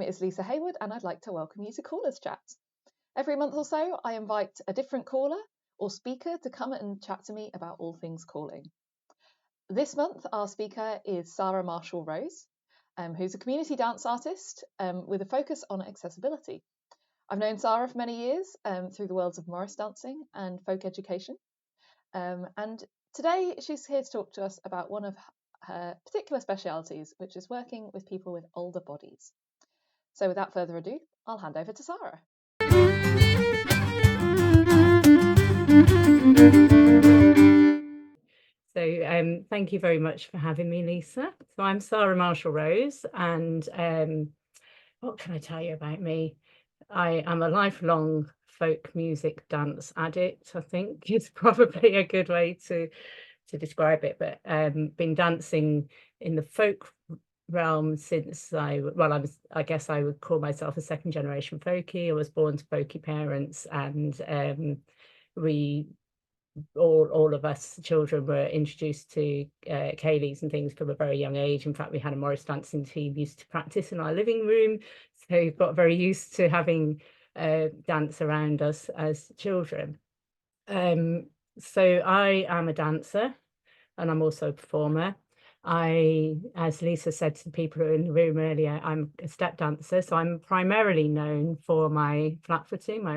is Lisa Heywood, and I'd like to welcome you to Callers Chat. Every month or so, I invite a different caller or speaker to come and chat to me about all things calling. This month, our speaker is Sara Marshall-Rose, who's a community dance artist with a focus on accessibility. I've known Sara for many years through the worlds of Morris dancing and folk education. And today she's here to talk to us about one of her particular specialities, which is working with people with older bodies. So without further ado, I'll hand over to Sara. So thank you very much for having me, Lisa. So I'm Sara Marshall-Rose, and what can I tell you about me? I am a lifelong folk music dance addict, I think is probably a good way to describe it, but been dancing in the folk realm since I guess I would call myself a second generation folkie. I was born to folkie parents, and we all of us children were introduced to Cayleys and things from a very young age. In fact, we had a Morris dancing team used to practice in our living room, so we got very used to having dance around us as children. So I am a dancer, and I'm also a performer. As Lisa said to the people who were in the room earlier, I'm a step dancer, so I'm primarily known for my flat footing,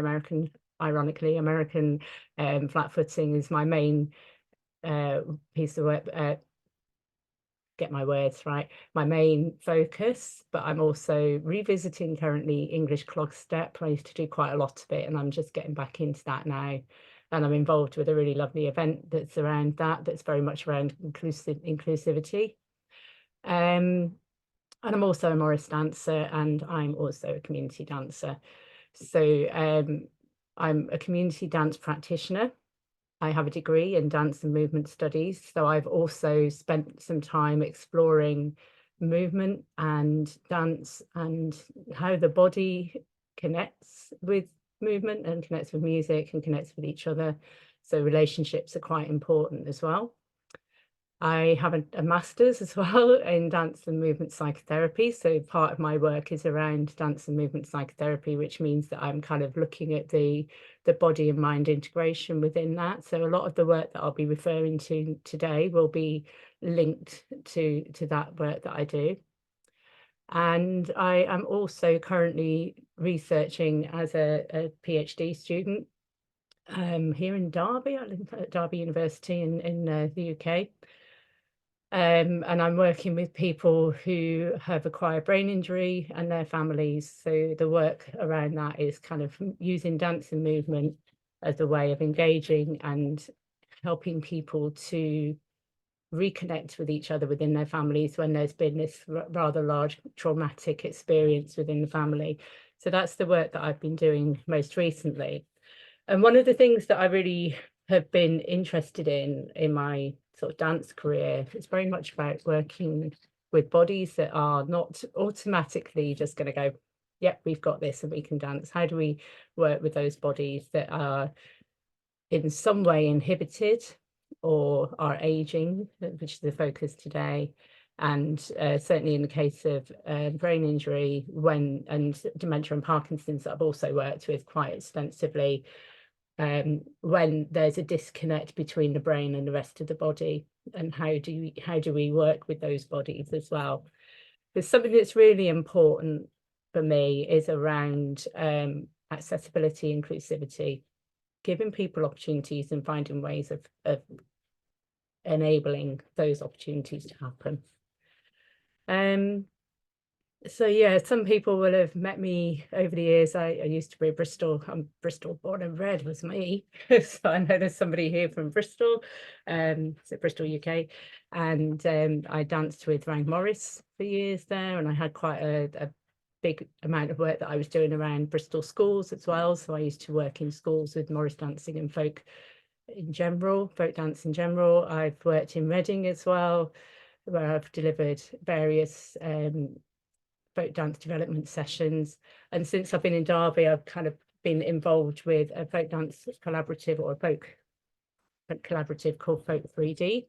ironically, American flat footing is my main piece of work, get my words right, my main focus, but I'm also revisiting currently English clog step. I used to do quite a lot of it, and I'm just getting back into that now. And I'm involved with a really lovely event that's around that's very much around inclusivity. And I'm also a Morris dancer, and I'm also a community dancer. So I'm a community dance practitioner. I have a degree in dance and movement studies, so I've also spent some time exploring movement and dance and how the body connects with movement and connects with music and connects with each other. So relationships are quite important as well. I have a master's as well in dance and movement psychotherapy. So part of my work is around dance and movement psychotherapy, which means that I'm kind of looking at the body and mind integration within that. So a lot of the work that I'll be referring to today will be linked to that work that I do. And I am also currently researching as a PhD student here in Derby. I live at Derby University in the UK. And I'm working with people who have acquired brain injury and their families. So the work around that is kind of using dance and movement as a way of engaging and helping people to reconnect with each other within their families when there's been this rather large traumatic experience within the family. So that's the work that I've been doing most recently. And one of the things that I really have been interested in my sort of dance career is very much about working with bodies that are not automatically just going to go, yep, we've got this and we can dance. How do we work with those bodies that are in some way inhibited or are aging, which is the focus today? And certainly in the case of brain injury and dementia and Parkinson's that I've also worked with quite extensively, when there's a disconnect between the brain and the rest of the body, and how do we work with those bodies as well? There's something that's really important for me is around accessibility, inclusivity, giving people opportunities and finding ways of enabling those opportunities to happen. So yeah, some people will have met me over the years. I used to be Bristol. I'm Bristol born and bred was me. So I know there's somebody here from Bristol, so Bristol, UK. And I danced with Rank Morris for years there, and I had quite a big amount of work that I was doing around Bristol schools as well. So I used to work in schools with Morris dancing and folk dance in general. I've worked in Reading as well, where I've delivered various folk dance development sessions. And since I've been in Derby, I've kind of been involved with a folk dance collaborative or a folk collaborative called Folk 3D.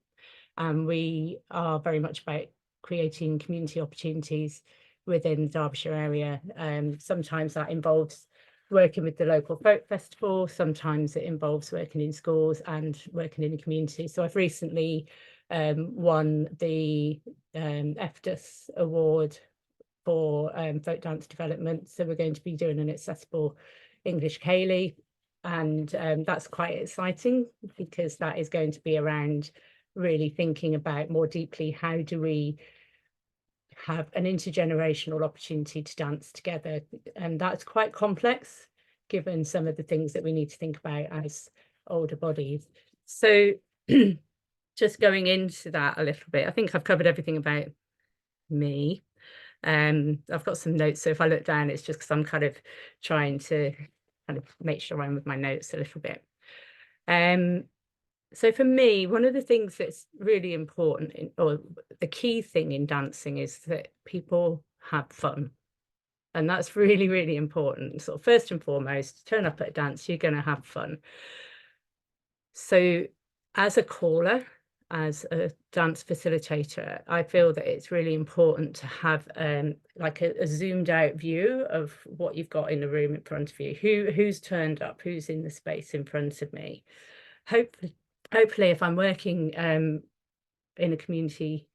And we are very much about creating community opportunities within the Derbyshire area. Sometimes that involves working with the local folk festival, sometimes it involves working in schools and working in the community. So I've recently won the FDUS award for folk dance development. So we're going to be doing an accessible English ceilidh, and that's quite exciting because that is going to be around really thinking about more deeply, how do we have an intergenerational opportunity to dance together? And that's quite complex given some of the things that we need to think about as older bodies. So just going into that a little bit, I think I've covered everything about me. I've got some notes, so if I look down, it's just because I'm kind of trying to kind of make sure I'm with my notes a little bit. So for me, one of the things that's really important, or the key thing in dancing, is that people have fun. And that's really, really important. So first and foremost, turn up at a dance, you're going to have fun. So as a caller, as a dance facilitator, I feel that it's really important to have like a zoomed out view of what you've got in the room in front of you, who's turned up, who's in the space in front of me. Hopefully if I'm working in a community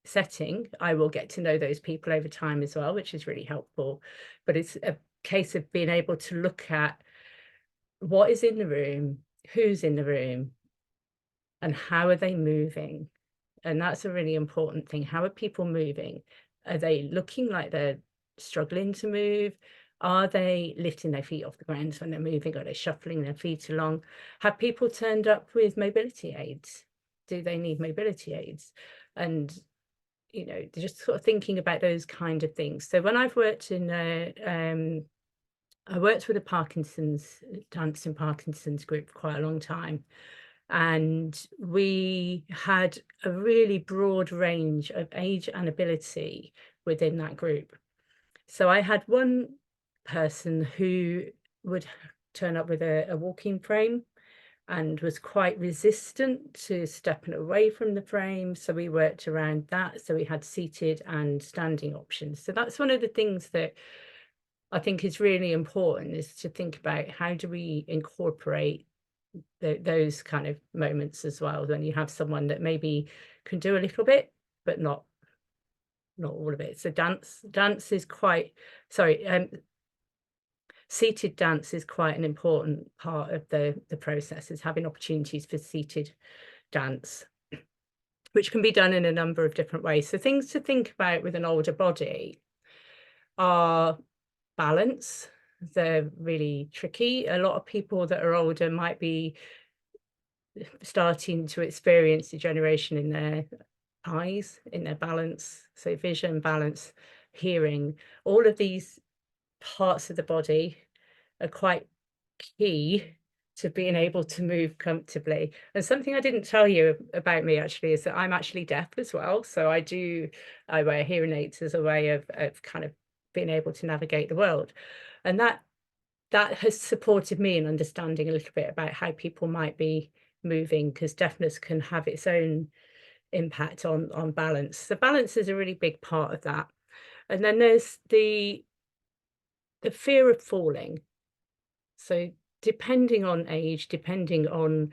setting, I will get to know those people over time as well, which is really helpful. But it's a case of being able to look at what is in the room, who's in the room, and how are they moving. And that's a really important thing. How are people moving? Are they looking like they're struggling to move? Are they lifting their feet off the ground when they're moving? Are they shuffling their feet along? Have people turned up with mobility aids? Do they need mobility aids? And, you know, just sort of thinking about those kind of things. So when I've worked in, I worked with a Parkinson's, dancing Parkinson's group for quite a long time. And we had a really broad range of age and ability within that group. So I had one person who would turn up with a walking frame and was quite resistant to stepping away from the frame. So we worked around that. So we had seated and standing options. So that's one of the things that I think is really important, is to think about how do we incorporate those kind of moments as well, when you have someone that maybe can do a little bit but not all of it. So dance is quite, seated dance is quite an important part of the process, is having opportunities for seated dance, which can be done in a number of different ways. So things to think about with an older body are balance. They're really tricky. A lot of people that are older might be starting to experience degeneration in their eyes, in their balance, so vision, balance, hearing. All of these parts of the body are quite key to being able to move comfortably. And something I didn't tell you about me actually is that I'm actually deaf as well. So I wear hearing aids as a way of kind of being able to navigate the world. And that has supported me in understanding a little bit about how people might be moving, because deafness can have its own impact on balance. So balance is a really big part of that. And then there's the fear of falling. So depending on age, depending on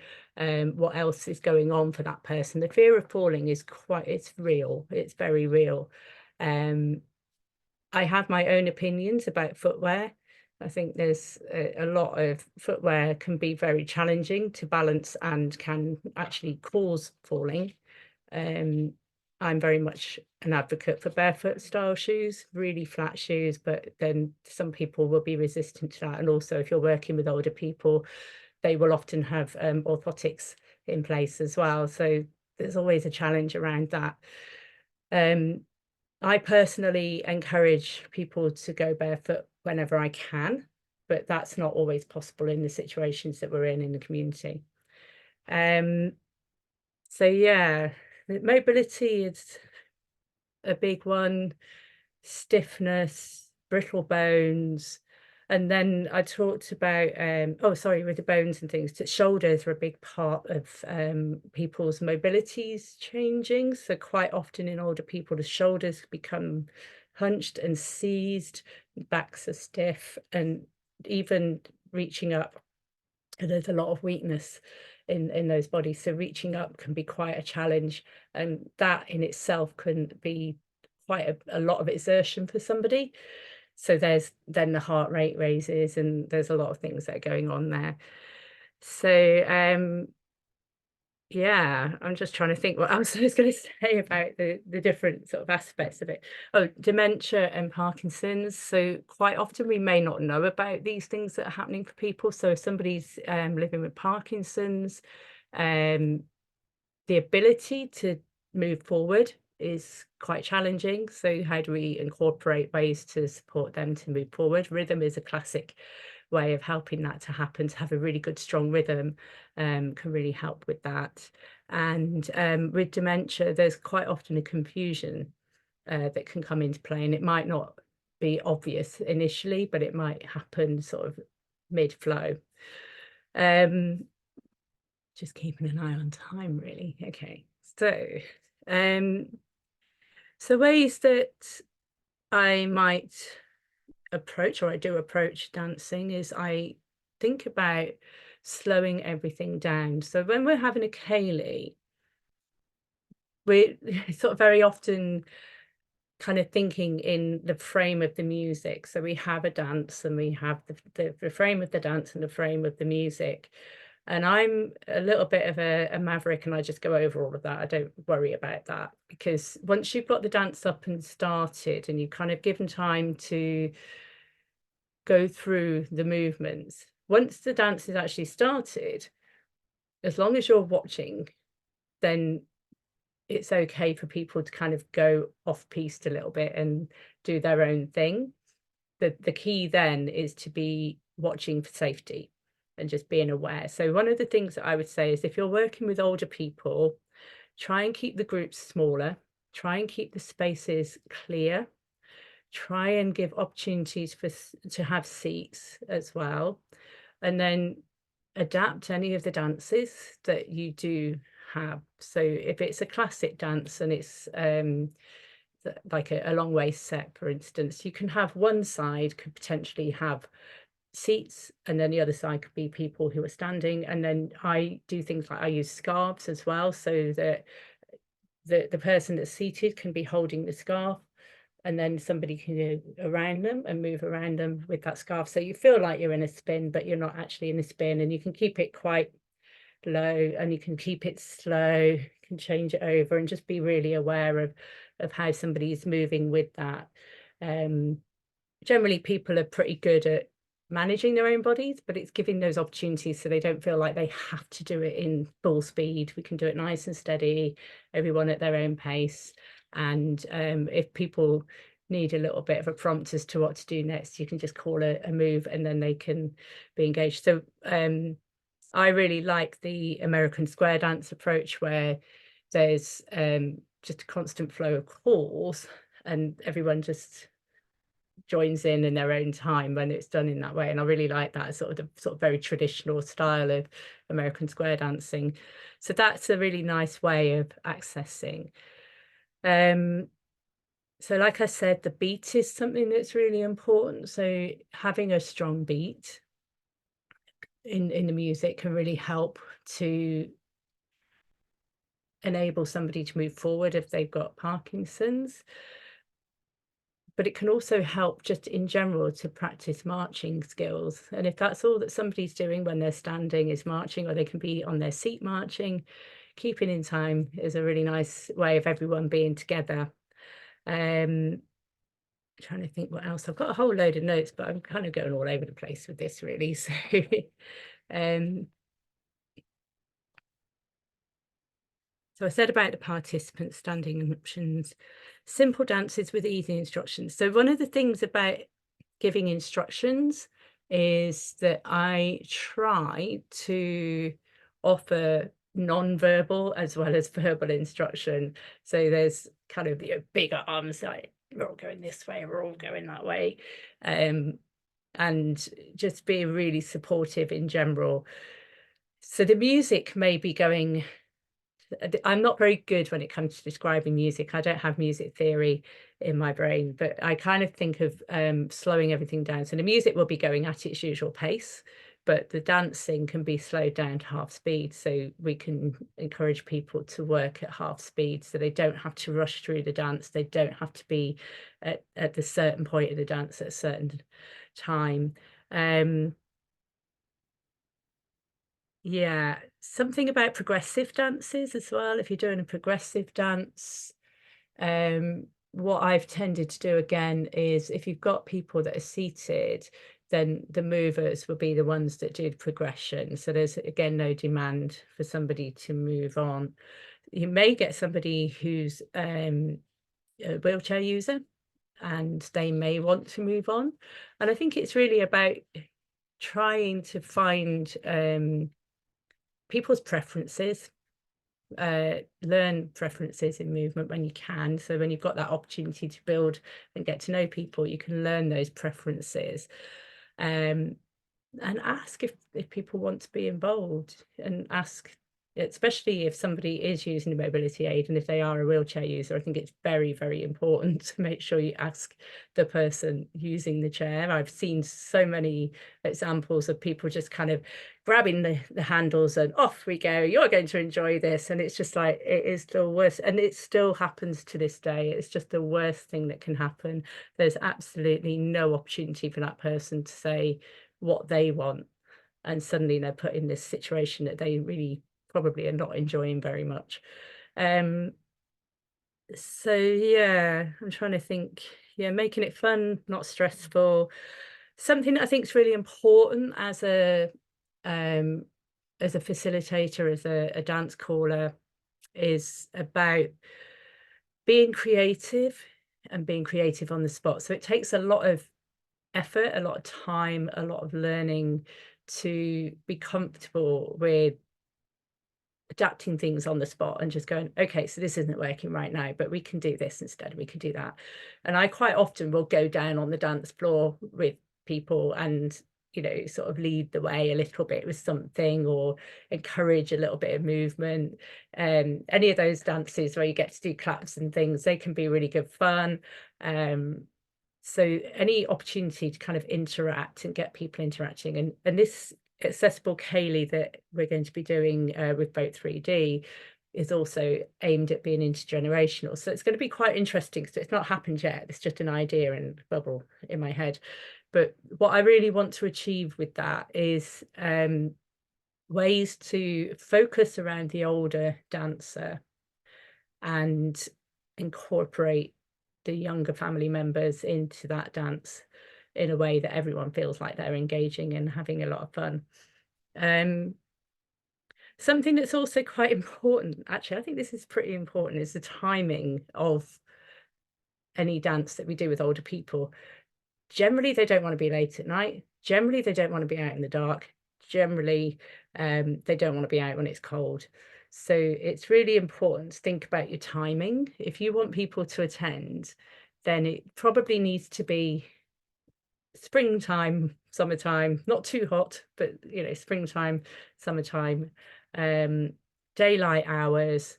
what else is going on for that person, the fear of falling is it's real. It's very real. I have my own opinions about footwear. I think there's a lot of footwear can be very challenging to balance and can actually cause falling. I'm very much an advocate for barefoot style shoes, really flat shoes, but then some people will be resistant to that. And also if you're working with older people, they will often have orthotics in place as well. So there's always a challenge around that. I personally encourage people to go barefoot whenever I can, but that's not always possible in the situations that we're in the community. So yeah, mobility is a big one, stiffness, brittle bones. And then I talked about, with the bones and things, that shoulders are a big part of people's mobilities changing. So quite often in older people, the shoulders become hunched and seized, backs are stiff, and even reaching up, and there's a lot of weakness in those bodies, so reaching up can be quite a challenge, and that in itself can be quite a lot of exertion for somebody. So there's then the heart rate raises, and there's a lot of things that are going on there. So yeah, I'm just trying to think what else I was going to say about the different sort of aspects of it. Oh, dementia and Parkinson's. So quite often we may not know about these things that are happening for people. So if somebody's living with Parkinson's, the ability to move forward is quite challenging. So how do we incorporate ways to support them to move forward? Rhythm is a classic way of helping that to happen. To have a really good, strong rhythm can really help with that. And with dementia, there's quite often a confusion that can come into play, and it might not be obvious initially, but it might happen sort of mid-flow. Just keeping an eye on time, really. Okay, so ways that I might approach, or I do approach dancing, is I think about slowing everything down. So when we're having a ceilidh, we're sort of very often kind of thinking in the frame of the music. So we have a dance, and we have the frame of the dance and the frame of the music. And I'm a little bit of a maverick, and I just go over all of that. I don't worry about that, because once you've got the dance up and started, and you've kind of given time to go through the movements, once the dance is actually started, as long as you're watching, then it's okay for people to kind of go off piste a little bit and do their own thing. The key then is to be watching for safety and just being aware. So one of the things that I would say is, if you're working with older people, try and keep the groups smaller, try and keep the spaces clear, try and give opportunities to have seats as well, and then adapt any of the dances that you do have. So if it's a classic dance and it's like a long waist set, for instance, you can have one side could potentially have seats, and then the other side could be people who are standing. And then I do things like I use scarves as well, so that the person that's seated can be holding the scarf, and then somebody can go around them and move around them with that scarf. So you feel like you're in a spin, but you're not actually in a spin, and you can keep it quite low, and you can keep it slow, you can change it over, and just be really aware of how somebody's moving with that. Generally, people are pretty good at managing their own bodies, but it's giving those opportunities so they don't feel like they have to do it in full speed. We can do it nice and steady, everyone at their own pace. And if people need a little bit of a prompt as to what to do next, you can just call a move, and then they can be engaged. So I really like the American square dance approach, where there's just a constant flow of calls, and everyone just joins in their own time when it's done in that way. And I really like that sort of very traditional style of American square dancing. So that's a really nice way of accessing. So like I said, the beat is something that's really important. So having a strong beat in the music can really help to enable somebody to move forward if they've got Parkinson's. But it can also help just in general to practice marching skills. And if that's all that somebody's doing when they're standing is marching, or they can be on their seat marching, keeping in time is a really nice way of everyone being together. Trying to think what else. I've got a whole load of notes, but I'm kind of going all over the place with this, really. So so I said about the participants standing options, simple dances with easy instructions. So one of the things about giving instructions is that I try to offer non-verbal as well as verbal instruction. So there's kind of bigger arms, like we're all going this way, we're all going that way, and just being really supportive in general. So the music may be going I'm not very good when it comes to describing music. I don't have music theory in my brain, but I kind of think of slowing everything down. So the music will be going at its usual pace, but the dancing can be slowed down to half speed. So we can encourage people to work at half speed, so they don't have to rush through the dance. They don't have to be at the certain point of the dance at a certain time. Yeah, something about progressive dances as well. If you're doing a progressive dance, what I've tended to do again is if you've got people that are seated, then the movers will be the ones that do the progression. So there's again no demand for somebody to move on. You may get somebody who's a wheelchair user and they may want to move on. And I think it's really about trying to find people's preferences, learn preferences in movement when you can. So when you've got that opportunity to build and get to know people, you can learn those preferences, and ask if people want to be involved, and ask, especially if somebody is using a mobility aid and if they are a wheelchair user. I think it's very, very important to make sure you ask the person using the chair. I've seen so many examples of people just kind of grabbing the handles and off we go, you're going to enjoy this. And it's just like, it is the worst. And it still happens to this day. It's just the worst thing that can happen. There's absolutely no opportunity for that person to say what they want. And suddenly they're put in this situation that they really probably are not enjoying very much. So yeah, I'm trying to think. Yeah, making it fun, not stressful. Something that I think is really important as a facilitator, as a dance caller, is about being creative and being creative on the spot. So it takes a lot of effort, a lot of time, a lot of learning to be comfortable with adapting things on the spot and just going, okay, so this isn't working right now, but we can do this instead, we can do that. And I quite often will go down on the dance floor with people and, you know, sort of lead the way a little bit with something, or encourage a little bit of movement. Any of those dances where you get to do claps and things, they can be really good fun. So any opportunity to kind of interact and get people interacting, and this accessible Kaylee that we're going to be doing with Boat 3D is also aimed at being intergenerational. So it's going to be quite interesting because it's not happened yet. It's just an idea and bubble in my head. But what I really want to achieve with that is ways to focus around the older dancer and incorporate the younger family members into that dance in a way that everyone feels like they're engaging and having a lot of fun. Something that's also quite important, actually, I think this is pretty important, is the timing of any dance that we do with older people. Generally, they don't want to be late at night. Generally, they don't want to be out in the dark. Generally, they don't want to be out when it's cold. So it's really important to think about your timing. If you want people to attend, then it probably needs to be springtime, summertime, not too hot, but, you know, springtime, summertime, daylight hours.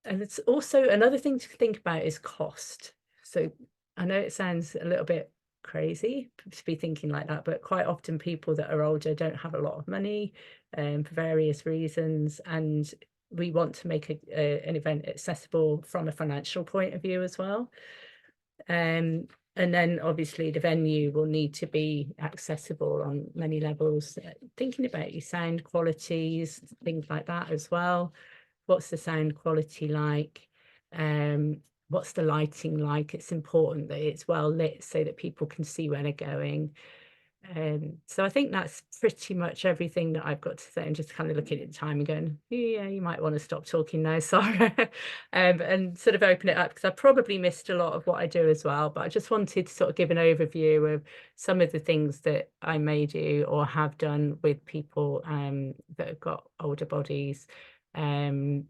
And it's also another thing to think about is cost. So I know it sounds a little bit crazy to be thinking like that, but quite often people that are older don't have a lot of money for various reasons, and we want to make an event accessible from a financial point of view as well. And then obviously the venue will need to be accessible on many levels, thinking about your sound qualities, things like that as well. What's the sound quality like? What's the lighting like? It's important that it's well lit so that people can see where they're going. So I think that's pretty much everything that I've got to say. And just kind of looking at the time and going, yeah, you might want to stop talking now, Sarah, and sort of open it up, because I probably missed a lot of what I do as well. But I just wanted to sort of give an overview of some of the things that I may do or have done with people that have got older bodies. And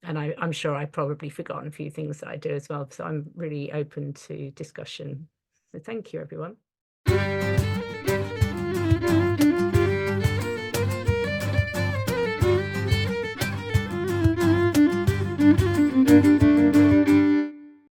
I'm sure I've probably forgotten a few things that I do as well. So I'm really open to discussion. So thank you, everyone. you.